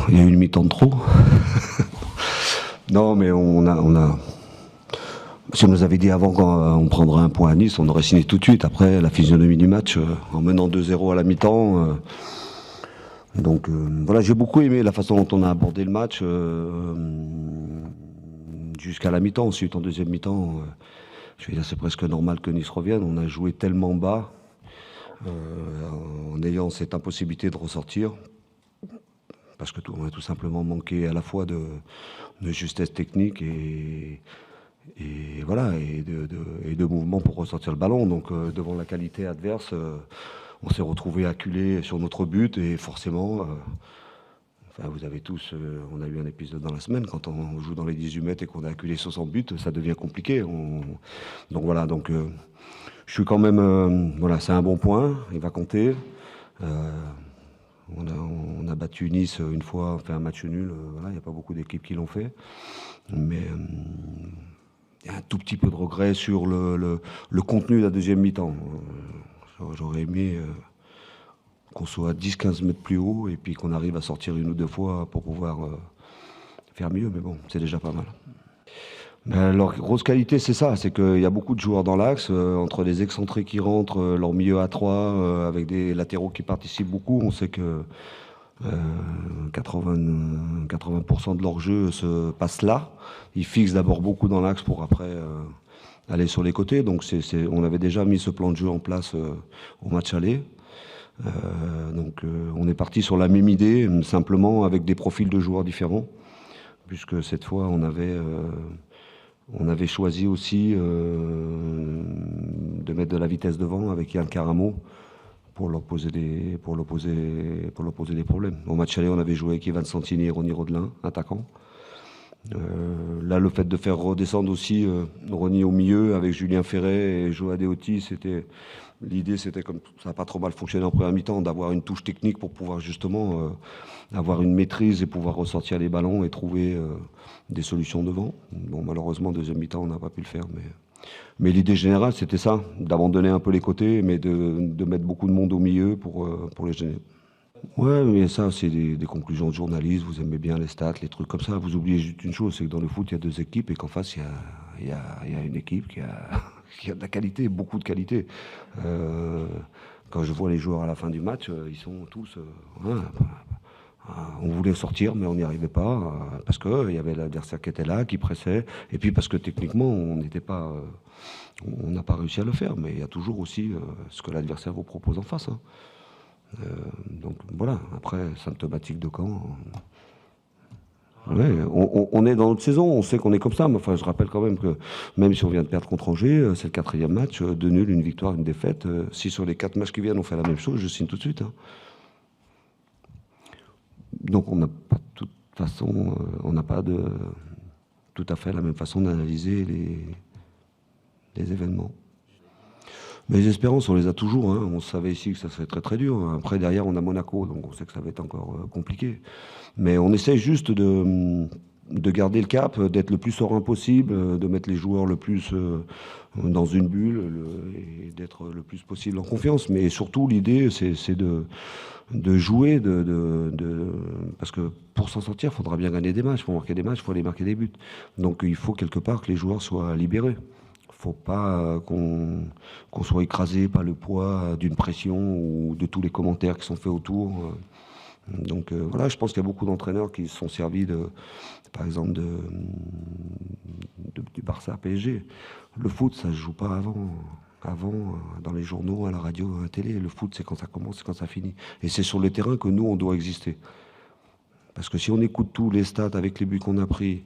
Il y a eu une mi-temps de trop. Non, mais si on nous avait dit avant qu'on prendrait un point à Nice, on aurait signé tout de suite. Après, la physionomie du match, en menant 2-0 à la mi-temps. Donc voilà, j'ai beaucoup aimé la façon dont on a abordé le match jusqu'à la mi-temps. Ensuite, en deuxième mi-temps, je veux dire, c'est presque normal que Nice revienne. On a joué tellement bas en ayant cette impossibilité de ressortir. Parce que on a tout simplement manqué à la fois de justesse technique et voilà, et de mouvement pour ressortir le ballon. Donc devant la qualité adverse, on s'est retrouvé acculé sur notre but et forcément, enfin, vous avez tous, on a eu un épisode dans la semaine, quand on joue dans les 18 mètres et qu'on est acculé sur son but, ça devient compliqué. Donc voilà, donc je suis quand même, voilà, c'est un bon point, il va compter. On a battu Nice une fois, on fait un match nul, voilà, il n'y a pas beaucoup d'équipes qui l'ont fait. Mais il y a un tout petit peu de regret sur le contenu de la deuxième mi-temps. J'aurais aimé qu'on soit à 10-15 mètres plus haut et puis qu'on arrive à sortir une ou deux fois pour pouvoir faire mieux, mais bon, c'est déjà pas mal. Ben, leur grosse qualité, c'est ça, c'est qu'il y a beaucoup de joueurs dans l'axe, entre les excentrés qui rentrent, leur milieu à 3, avec des latéraux qui participent beaucoup. On sait que 80% de leur jeu se passe là. Ils fixent d'abord beaucoup dans l'axe pour après aller sur les côtés. Donc on avait déjà mis ce plan de jeu en place au match aller. Donc on est parti sur la même idée, simplement avec des profils de joueurs différents, puisque cette fois on avait choisi aussi de mettre de la vitesse devant avec Yann Caramo pour leur poser des problèmes. Au match aller, on avait joué avec Ivan Santini et Ronny Rodelin, attaquant. Là, le fait de faire redescendre aussi Ronny au milieu avec Julien Ferret et Joa Deotti, l'idée, c'était comme ça n'a pas trop mal fonctionné en première mi-temps, d'avoir une touche technique pour pouvoir justement avoir une maîtrise et pouvoir ressortir les ballons et trouver des solutions devant. Bon, malheureusement, deuxième mi-temps, on n'a pas pu le faire, mais l'idée générale, c'était ça, d'abandonner un peu les côtés, mais de mettre beaucoup de monde au milieu pour les gêner. Ouais, mais ça, c'est des conclusions de journalistes. Vous aimez bien les stats, les trucs comme ça. Vous oubliez juste une chose, c'est que dans le foot, il y a deux équipes et qu'en face, il y a une équipe qui a de la qualité, beaucoup de qualité. Quand je vois les joueurs à la fin du match, ils sont tous... on voulait sortir, mais on n'y arrivait pas, parce qu'il y avait l'adversaire qui était là, qui pressait, et puis parce que techniquement, on n'a pas réussi à le faire. Mais il y a toujours aussi ce que l'adversaire vous propose en face. Hein. Donc voilà, après, symptomatique de quand ouais, on est dans notre saison, on sait qu'on est comme ça, mais enfin, je rappelle quand même que même si on vient de perdre contre Angers, c'est le 4e match, 2 nuls, une victoire, une défaite. Si sur les 4 matchs qui viennent on fait la même chose, je signe tout de suite. Hein. Donc on n'a pas de toute façon, on n'a pas de tout à fait la même façon d'analyser les événements. Mais les espérances, on les a toujours. Hein. On savait ici que ça serait très très dur. Après, derrière, on a Monaco, donc on sait que ça va être encore compliqué. Mais on essaie juste de garder le cap, d'être le plus serein possible, de mettre les joueurs le plus dans une bulle et d'être le plus possible en confiance. Mais surtout, l'idée, c'est de jouer, parce que pour s'en sortir, il faudra bien gagner des matchs. Pour marquer des matchs, il faut aller marquer des buts. Donc il faut quelque part que les joueurs soient libérés. Faut pas qu'on soit écrasé par le poids d'une pression ou de tous les commentaires qui sont faits autour. Donc voilà, je pense qu'il y a beaucoup d'entraîneurs qui se sont servis par exemple, du Barça à PSG. Le foot, ça se joue pas avant. Avant, dans les journaux, à la radio, à la télé, le foot, c'est quand ça commence, c'est quand ça finit. Et c'est sur le terrain que nous, on doit exister. Parce que si on écoute tous les stats avec les buts qu'on a pris,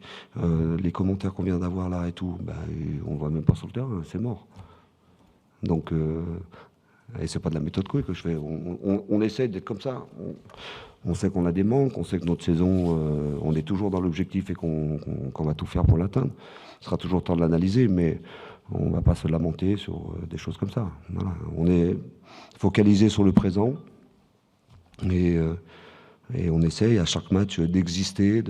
les commentaires qu'on vient d'avoir là et tout, ben, on ne va même pas sur le terrain, c'est mort. Donc, et c'est pas de la méthode couille que je fais. On essaie d'être comme ça. On sait qu'on a des manques, on sait que notre saison, on est toujours dans l'objectif et qu'on va tout faire pour l'atteindre. Ce sera toujours temps de l'analyser, mais on ne va pas se lamenter sur des choses comme ça. Voilà. On est focalisé sur le présent et on essaye à chaque match d'exister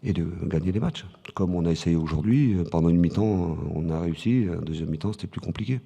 et de gagner des matchs. Comme on a essayé aujourd'hui, pendant une mi-temps, on a réussi, en deuxième mi-temps, c'était plus compliqué.